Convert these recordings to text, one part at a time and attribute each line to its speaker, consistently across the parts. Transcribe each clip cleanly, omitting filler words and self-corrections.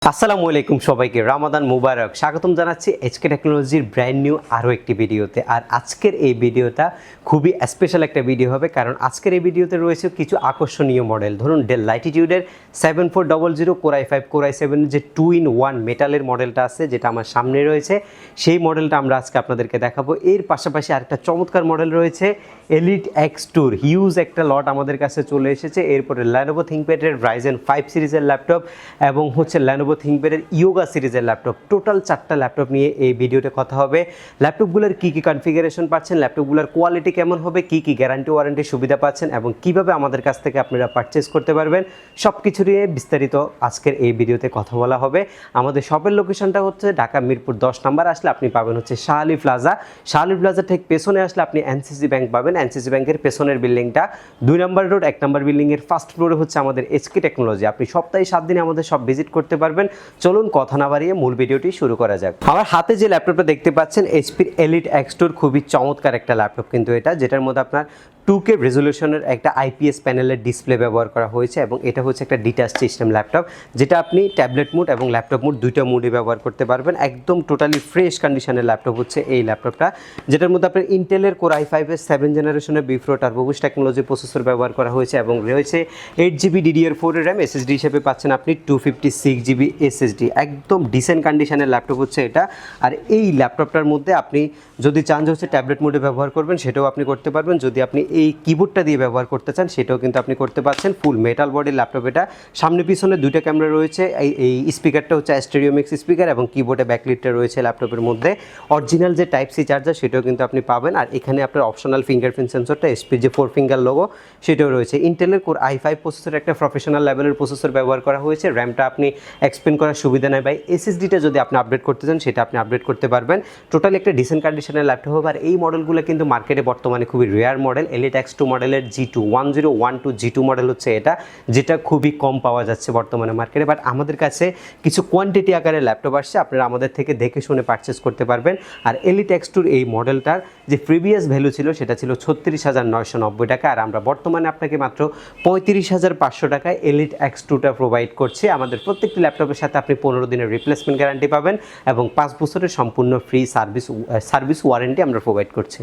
Speaker 1: আসসালামু আলাইকুম সবাইকে রামাদান মুবারক স্বাগতম জানাচ্ছি এইচকে টেকনোলজির ব্র্যান্ড নিউ আরও একটি ভিডিওতে। আর আজকের এই ভিডিওটা খুবই স্পেশাল একটা ভিডিও হবে, কারণ আজকের এই ভিডিওতে রয়েছে কিছু আকর্ষণীয় মডেল। ধরুন del লাটিটিউডের 7400 core i5 core i7 যে 2-in-1 মেটালের মডেলটা আছে, যেটা আমার সামনে রয়েছে, সেই মডেলটা আমরা আজকে আপনাদেরকে দেখাবো। এর পাশাপাশি আরেকটা চমৎকার মডেল রয়েছে এলিট X2-র হিউজ একটা লট আমাদের কাছে চলে এসেছে। এরপরে Lenovo ThinkPad-এর Ryzen 5 সিরিজের ল্যাপটপ এবং হচ্ছে Lenovo ThinkPad-এর ইয়োগা সিরিজের ল্যাপটপ। টোটাল 4টা ল্যাপটপ নিয়ে এই ভিডিওতে কথা হবে। ল্যাপটপগুলোর কী কী কনফিগারেশন পাচ্ছেন, ল্যাপটপগুলোর কোয়ালিটি কেমন হবে, কী কী গ্যারান্টি ওয়ারেন্টি সুবিধা পাচ্ছেন এবং কীভাবে আমাদের কাছ থেকে আপনারা পারচেস করতে পারবেন, সব কিছু নিয়ে বিস্তারিত আজকের এই ভিডিওতে কথা বলা হবে। আমাদের শপের লোকেশনটা হচ্ছে ঢাকা মিরপুর 10 নম্বর। আসলে আপনি পাবেন হচ্ছে শাহ আলী প্লাজা। শাহ আলী প্লাজার ঠিক পেছনে আসলে আপনি এনসিসি ব্যাংক পাবেন। এনসিসি ব্যাংকের পেছনের বিল্ডিংটা 2 নম্বর রোড 1 নম্বর বিল্ডিংয়ের ফার্স্ট ফ্লোরে হচ্ছে আমাদের এইচকে টেকনোলজি। আপনি সপ্তাহে 7 দিনে আমাদের সব ভিজিট করতে পারবেন। চলুন কথা না বাড়িয়ে মূল ভিডিওটি শুরু করা যাক। আমার হাতে যে ল্যাপটপটা দেখতে পাচ্ছেন এইচপির এলিট X2-র খুবই চমৎকার একটা ল্যাপটপ কিন্তু এটা, যেটার মধ্যে আপনার 2K রেজলিউশনের একটা IPS প্যানেলের ডিসপ্লে ব্যবহার করা হয়েছে এবং এটা হচ্ছে একটা ডিটাচ সিস্টেম ল্যাপটপ, যেটা আপনি ট্যাবলেট মোড এবং ল্যাপটপ মোড দুইটা মোডে ব্যবহার করতে পারবেন। একদম টোটালি ফ্রেশ কন্ডিশনের ল্যাপটপ হচ্ছে এই ল্যাপটপটা, যেটার মধ্যে আপনার ইন্টেলের কোর i5-এর 7 জেনারেশনের বিফ্রো টার্বোবুস্ট টেকনোলজি প্রসেসর ব্যবহার করা হয়েছে এবং রয়েছে 8GB DDR4 এর র্যাম। SSD হিসেবে পাচ্ছেন আপনি 256GB SSD। একদম ডিসেন্ট কন্ডিশনের ল্যাপটপ হচ্ছে এটা। আর এই ল্যাপটপটার মধ্যে আপনি যদি চান যে হচ্ছে ট্যাবলেট মোডে ব্যবহার করবেন, সেটাও আপনি করতে পারবেন। যদি আপনি এই কিবোর্ডটা দিয়ে ব্যবহার করতে চান, সেটাও কিন্তু আপনি করতে পারছেন। ফুল মেটাল বডির ল্যাপটপ এটা। সামনে পিছনে দুইটা ক্যামেরা রয়েছে। এই স্পিকারটা হচ্ছে স্টেরিও মিক্স স্পিকার এবং কিবোর্ডে ব্যাকলিটটা রয়েছে ল্যাপটপের মধ্যে। অরিজিনাল যে টাইপ সি চার্জার, সেটাও কিন্তু আপনি পাবেন। আর এখানে আপনার অপশনাল ফিঙ্গারপ্রিন্ট সেন্সরটা এসপি যে 4 ফিঙ্গার লোগো, সেটাও রয়েছে। ইন্টেলের কোর i5 প্রসেসর একটা প্রফেশনাল লেভেলের প্রসেসর ব্যবহার করা হয়েছে। র্যামটা আপনি এক্সপেন্ড করার সুবিধা নেই ভাই। SSDটা যদি আপনি আপডেট করতে চান, সেটা আপনি আপডেট করতে পারবেন। টোটালি একটা ডিসেন্ট কন্ডিশনের ল্যাপটপ হবে। আর এই মডেলগুলো কিন্তু মার্কেটে বর্তমানে খুবই রেয়ার মডেল। এলিট X2 মডেলের G2 1012 G2 মডেল হচ্ছে এটা, যেটা খুবই কম পাওয়া যাচ্ছে বর্তমানে মার্কেটে। বাট আমাদের কাছে কিছু কোয়ান্টিটি আকারে ল্যাপটপ আসছে, আপনারা আমাদের থেকে দেখে শুনে পারচেস করতে পারবেন। আর এলিট X2-র এই মডেলটার যে প্রিভিয়াস ভ্যালু ছিল, সেটা ছিল 36,990 টাকা। আর আমরা বর্তমানে আপনাকে মাত্র 35,500 টাকায় এলিট X2টা প্রোভাইড করছি। আমাদের প্রত্যেকটি ল্যাপটপের সাথে আপনি 15 দিনের রিপ্লেসমেন্ট গ্যারান্টি পাবেন এবং 5 বছরের সম্পূর্ণ ফ্রি সার্ভিস ওয়ারেন্টি আমরা প্রোভাইড করছি।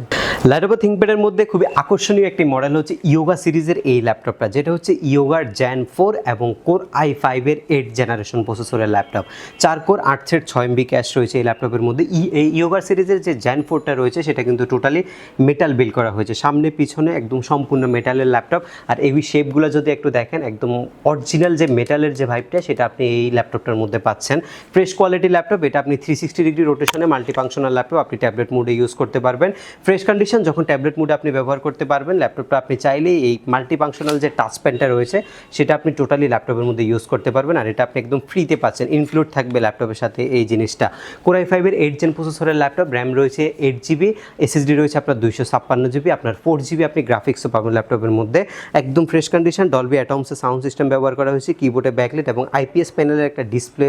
Speaker 1: Lenovo ThinkPad-এর মধ্যে খুবই আকর্ষণীয় একটি মডেল হচ্ছে ইয়োগা সিরিজের এই ল্যাপটপটা, যেটা হচ্ছে ইয়োগার Gen 4 এবং কোর i5-এর 8 জেনারেশন প্রসেসরের laptop. 4 core 8 thread 6 MB cash রয়েছে এই ল্যাপটপের মধ্যে। এই ইয়োগার সিরিজের যে Gen 4টা রয়েছে, সেটা কিন্তু টোটালি মেটাল বিল্ড করা হয়েছে, সামনে পিছনে একদম সম্পূর্ণ মেটালের ল্যাপটপ। আর এই শেপগুলো যদি একটু দেখেন, একদম অরিজিনাল যে মেটালের যে ভাইবটা, সেটা আপনি এই ল্যাপটপটার মধ্যে পাচ্ছেন। ফ্রেশ কোয়ালিটি ল্যাপটপ এটা। আপনি 360 ডিগ্রি রোটেশনে মাল্টিফাংশনাল ল্যাপটপ, আপনি ট্যাবলেট মোডে ইউজ করতে পারবেন। ফ্রেশ কন্ডিশন যখন ট্যাবলেট মোডে আপনি ব্যবহার করতে পারবেন ল্যাপটপটা, আপনি চাইলেই এই মাল্টিফাংশনাল যে টাচ প্যানটা রয়েছে, সেটা আপনি টোটালি ল্যাপটপের মধ্যে ইউজ করতে পারবেন। আর এটা আপনি একদম ফ্রিতে পাচ্ছেন, ইনক্লুড থাকবে ল্যাপটপের সাথে এই জিনিসটা। কোর i5-এর 8 জেন প্রসেসরের ল্যাপটপ, র্যাম রয়েছে 8GB, SSD রয়েছে আপনার 256GB, আপনার 4GB আপনি গ্রাফিক্সও পাবেন ল্যাপটপের মধ্যে। একদম ফ্রেশ কন্ডিশন, ডলবি অ্যাটমসের সাউন্ড সিস্টেম ব্যবহার করা হয়েছে, কিবোর্ডে ব্যাকলিট এবং IPS প্যানেলের একটা ডিসপ্লে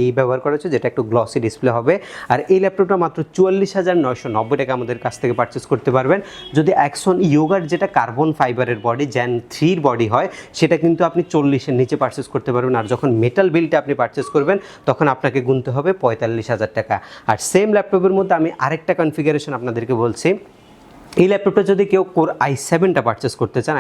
Speaker 1: এই ব্যবহার করা হয়েছে, যেটা একটু গ্লসি ডিসপ্লে হবে। আর এই ল্যাপটপটা মাত্র 44,990 টাকা আমাদের কাছ থেকে পারচেস করতে পারবেন। যদি Axon ইয়োগার যেটা কার্বন ফাইবারের বডি Gen 3-র বডি হয়, সেটা কিন্তু আপনি 40-এর নিচে পারচেস করতে পারবেন। আর যখন মেটাল বিলটা আপনি পারচেস করবেন, তখন আপনাকে গুনতে হবে 45,000 টাকা। আর সেম ল্যাপটপের মধ্যে আমি আরেকটা কনফিগারেশন আপনাদেরকে বলছি। এই ল্যাপটপটা যদি কেউ কোর i7টা পারচেস করতে চান,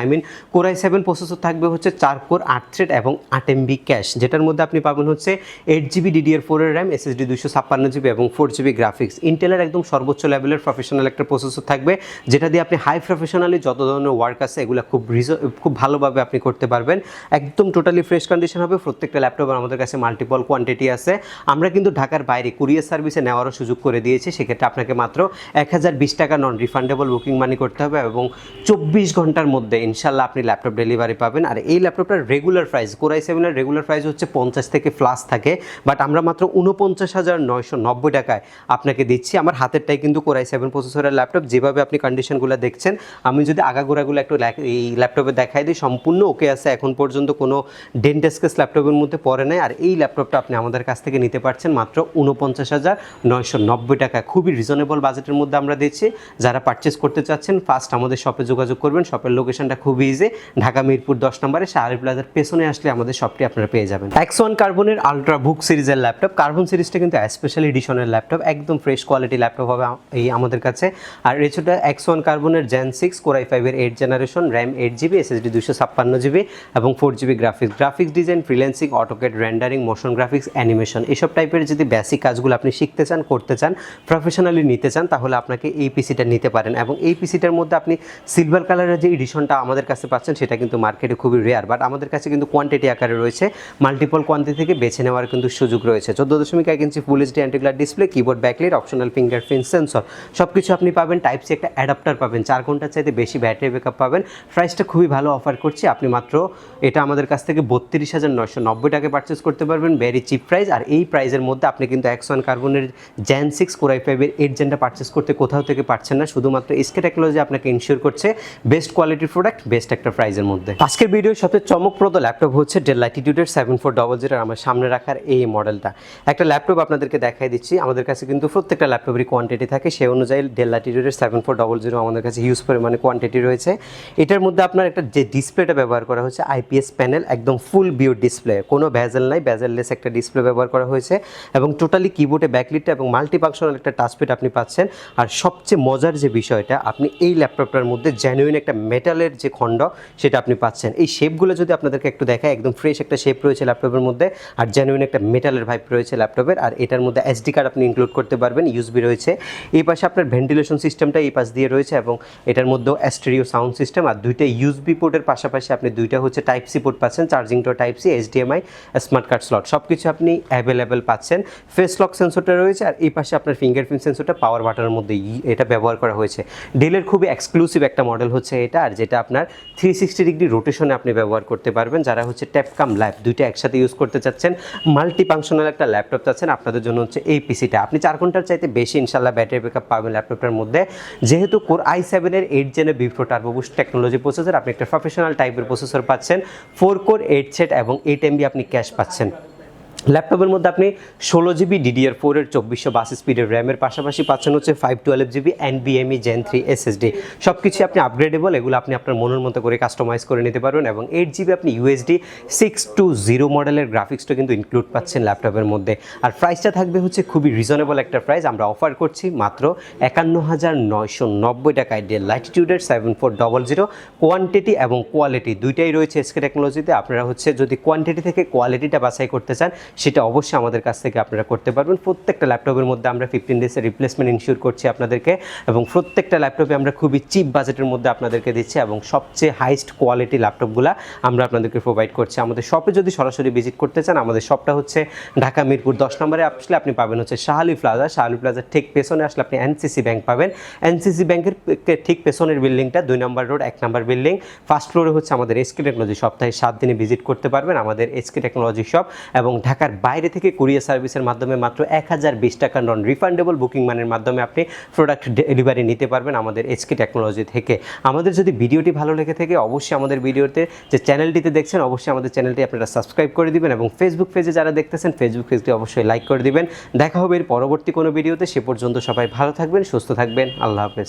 Speaker 1: কোর i7 প্রসেসর থাকবে হচ্ছে 4 কোর 8 থ্রেড এবং 8 MB ক্যাশ, যেটার মধ্যে আপনি পাবেন হচ্ছে 8GB DDR4 এর র্যাম, SSD 256GB এবং 4GB গ্রাফিক্স। ইন্টেলের একদম সর্বোচ্চ লেভেলের প্রফেশনাল একটা প্রসেসর থাকবে, যেটা দিয়ে আপনি হাই প্রফেশনালি যত ধরনের ওয়ার্ক আছে, এগুলো খুব ভালোভাবে আপনি করতে পারবেন। একদম টোটালি ফ্রেশ কন্ডিশন হবে। প্রত্যেকটা ল্যাপটপের আমাদের কাছে মাল্টিপল কোয়ান্টিটি আছে। আমরা কিন্তু ঢাকার বাইরে কুরিয়ার সার্ভিসে নেওয়ারও সুযোগ করে দিয়েছি। সেক্ষেত্রে আপনাকে মাত্র 1020 টাকা নন রিফান্ডেবল বুকিং মানি করতে হবে এবং 24 ঘন্টার মধ্যে ইনশাল্লাহ আপনি ল্যাপটপ ডেলিভারি পাবেন। আর এই ল্যাপটপটার রেগুলার প্রাইস, কোর i7-এর রেগুলার প্রাইস হচ্ছে 50 থেকে প্লাস থাকে, বাট আমরা মাত্র 49,990 টাকায় আপনাকে দিচ্ছি। আমার হাতেরটাই কিন্তু কোর i7 প্রসেসরের ল্যাপটপ। যেভাবে আপনি কন্ডিশনগুলো দেখছেন, আমি যদি আগাগোড়াগুলো একটু এই ল্যাপটপে দেখাই দিই, সম্পূর্ণ ওকে আছে। এখন পর্যন্ত কোনো ডেন্টেস্কেস ল্যাপটপের মধ্যে পড়ে নাই। আর এই ল্যাপটপটা আপনি আমাদের কাছ থেকে নিতে পারছেন মাত্র 49,990 টাকা। খুবই রিজনেবল বাজেটের মধ্যে আমরা দিচ্ছি। যারা পারচেস করতে করতে চাচ্ছেন ফার্স্ট আমাদের শপে যোগাযোগ করবেন। শপের লোকেশনটা খুবই ইজি, ঢাকা মিরপুর 10 নম্বরে শাহরি প্লাজার পেছনে আসলে আমাদের শপটি আপনারা পেয়ে যাবেন। X1 কার্বনের আলট্রা বুক সিরিজের ল্যাপটপ, কার্বন সিরিজটা কিন্তু স্পেশাল এডিশনের ল্যাপটপ, একদম ফ্রেশ কোয়ালিটি ল্যাপটপ হবে এই আমাদের কাছে। আর এছাড়া X1 কার্বনের Gen 6 Core i5 এর 8 generation, RAM 8GB, SSD 256GB এবং 4GB graphics design, freelancing, AutoCAD, rendering, motion graphics, animation এসব টাইপের যদি বেসিক কাজগুলো আপনি শিখতে চান, করতে চান, প্রফেশনালি নিতে চান, তাহলে আপনাকে এই পিসিটা নিতে পারেন। এবং এই পিসিটার মধ্যে আপনি সিলভার কালারের যে এডিশনটা আমাদের কাছে পাচ্ছেন সেটা কিন্তু মার্কেটে খুবই রেয়ার, বাট আমাদের কাছে কিন্তু কোয়ান্টিটি আকারে রয়েছে, মাল্টিপল কোয়ান্টিটি থেকে বেছে নেওয়ার কিন্তু সুযোগ রয়েছে। 14.1 inch full HD anti glare display, keyboard backlight, optional fingerprint sensor সব কিছু আপনি পাবেন। টাইপ সি একটা অ্যাডাপ্টার পাবেন, 4 ঘন্টার চাইতে বেশি ব্যাটারি ব্যাকআপ পাবেন। প্রাইসটা খুবই ভালো অফার করছি, আপনি মাত্র এটা আমাদের কাছ থেকে 32,990 টাকায় পারচেস করতে পারবেন, ভেরি চিপ প্রাইস। আর এই প্রাইসের মধ্যে আপনি কিন্তু X1 কার্বনের Gen 6 Core i5 এর 8 জেনটা পারচেস করতে কোথাও থেকে পারছেন না, শুধুমাত্র এসকে টেকনোলজি আপনাকে ইনশিওর করছে বেস্ট কোয়ালিটির প্রোডাক্ট বেস্ট একটা প্রাইসের মধ্যে। আজকের ভিডিওর সবচেয়ে চমকপ্রদ ল্যাপটপ হচ্ছে ডেল ল্যাটিটিউডের 7400 আমার সামনে রাখার এই মডেলটা। একটা ল্যাপটপ আপনাদেরকে দেখাই দিচ্ছি, আমাদের কাছে কিন্তু প্রত্যেকটা ল্যাপটপেরই কোয়ান্টিটি থাকে, সেই অনুযায়ী ডেল ল্যাটিটিউডের 7400 আমাদের কাছে হিউজ পরিমাণে কোয়ান্টিটি রয়েছে। এটার মধ্যে আপনার একটা যে ডিসপ্লেটা ব্যবহার করা হচ্ছে আইপিএস প্যানেল, একদম ফুল বিউট ডিসপ্লে, কোনো ভেজেল নাই, ভেজেললেস একটা ডিসপ্লে ব্যবহার করা হয়েছে এবং টোটালি কিবোর্ডে ব্যাকলিটটা এবং মাল্টিফাংশনাল একটা টাচপ্যাড আপনি পাচ্ছেন। আর সবচেয়ে মজার যে বিষয়টা, আপনি এই ল্যাপটপটার মধ্যে জেনুইন একটা মেটালের যে খণ্ড সেটা আপনি পাচ্ছেন। এই শেপগুলো যদি আপনাদেরকে একটু দেখায়, একদম ফ্রেশ একটা শেপ রয়েছে ল্যাপটপের মধ্যে আর জেনুইন একটা মেটালের ভাইব রয়েছে ল্যাপটপের। আর এটার মধ্যে এসডি কার্ড আপনি ইনক্লুড করতে পারবেন, ইউএসবি রয়েছে। এই পাশে আপনার ভেন্টিলেশন সিস্টেমটা এই পাশ দিয়ে রয়েছে এবং এটার মধ্যেও স্টেরিও সাউন্ড সিস্টেম। আর দুইটা ইউএসবি পোর্টের পাশাপাশি আপনি দুইটা হচ্ছে টাইপ সি পোর্ট পাচ্ছেন, charging to type C, HDMI, smart card slot সব কিছু আপনি অ্যাভেলেবেল পাচ্ছেন। ফেস লক সেন্সরটা রয়েছে আর এই পাশে আপনার ফিঙ্গারপ্রিন্ট সেন্সরটা পাওয়ার বাটনের মধ্যে এটা ব্যবহার করা হয়েছে। ডেলের খুবই এক্সক্লুসিভ একটা মডেল হচ্ছে এটা, আর যেটা আপনার 360 ডিগ্রি রোটেশনে আপনি ব্যবহার করতে পারবেন। যারা হচ্ছে ট্যাব কাম ল্যাপ দুইটা একসাথে ইউজ করতে চাচ্ছেন, মাল্টি ফাংশনাল একটা ল্যাপটপ চাচ্ছেন, আপনাদের জন্য হচ্ছে এই পিসিটা। আপনি 4 ঘন্টার চাইতে বেশি ইনশাল্লাহ ব্যাটারি ব্যাকআপ পাবেন ল্যাপটপটার মধ্যে। যেহেতু কোর i7 এর 8 জেনের before turbo boost technology processor, আপনি একটা প্রফেশনাল টাইপের প্রসেসর পাচ্ছেন, 4 কোর 8 সেট এবং 8 MB আপনি ক্যাশ পাচ্ছেন। ল্যাপটপের মধ্যে আপনি 16GB DDR4 এর 2422 স্পিডের র্যামের পাশাপাশি পাচ্ছেন হচ্ছে 512GB NVMe Gen 3 SSD। সব কিছু আপনি আপগ্রেডেবল, এগুলো আপনি আপনার মনের মতো করে কাস্টমাইজ করে নিতে পারবেন এবং 8GB আপনি USD 620 মডেলের গ্রাফিক্সটা কিন্তু ইনক্লুড পাচ্ছেন ল্যাপটপের মধ্যে। আর প্রাইসটা থাকবে হচ্ছে খুবই রিজনেবল একটা প্রাইস, আমরা অফার করছি মাত্র 51,990 টাকায় ডেল ল্যাটিটিউডের 7400। কোয়ান্টিটি এবং কোয়ালিটি দুইটাই রয়েছে এসকে টেকনোলজিতে। আপনারা হচ্ছে যদি কোয়ান্টিটি থেকে কোয়ালিটিটা বাছাই করতে চান সেটা অবশ্যই আমাদের কাছ থেকে আপনারা করতে পারবেন। প্রত্যেকটা ল্যাপটপের মধ্যে আমরা 15 ডেজের রিপ্লেসমেন্ট ইনশিওর করছি আপনাদেরকে এবং প্রত্যেকটা ল্যাপটপে আমরা খুবই চিপ বাজেটের মধ্যে আপনাদেরকে দিচ্ছি এবং সবচেয়ে হাইস্ট কোয়ালিটি ল্যাপটপগুলো আমরা আপনাদেরকে প্রোভাইড করছি। আমাদের শপে যদি সরাসরি ভিজিট করতে চান, আমাদের শপটা হচ্ছে ঢাকা মিরপুর 10 নম্বরে আসলে আপনি পাবেন হচ্ছে শাহরি প্লাজার ঠিক পেছনে আসলে আপনি এনসিসি ব্যাংক পাবেন। এনসিসি ব্যাংকের ঠিক পেছনের বিল্ডিংটা 2 নম্বর রোড 1 নম্বর বিল্ডিং, ফার্স্ট ফ্লোরে হচ্ছে আমাদের এসকে টেকনোলজি। সপ্তাহে 7 দিনে ভিজিট করতে পারবেন আমাদের এসকে টেকনোলজি শপ। এবং ঢাকার বাইরে থেকে কুরিয়ার সার্ভিসের মাধ্যমে মাত্র 1020 টাকা নন রিফান্ডেবল বুকিং মানের মাধ্যমে আপনি প্রোডাক্ট ডেলিভারি নিতে পারবেন আমাদের এসকে টেকনোলজি থেকে। আমাদের যদি ভিডিওটি ভালো লেগে থাকে অবশ্যই আমাদের ভিডিওতে যে চ্যানেলটিতে দেখছেন অবশ্যই আমাদের চ্যানেলটি আপনারা সাবস্ক্রাইব করে দিবেন এবং ফেসবুক পেজে যারা দেখতেছেন ফেসবুক পেজটি অবশ্যই লাইক করে দিবেন। দেখা হবে এর পরবর্তী কোনো ভিডিওতে, সে পর্যন্ত সবাই ভালো থাকবেন, সুস্থ থাকবেন, আল্লাহ হাফেজ।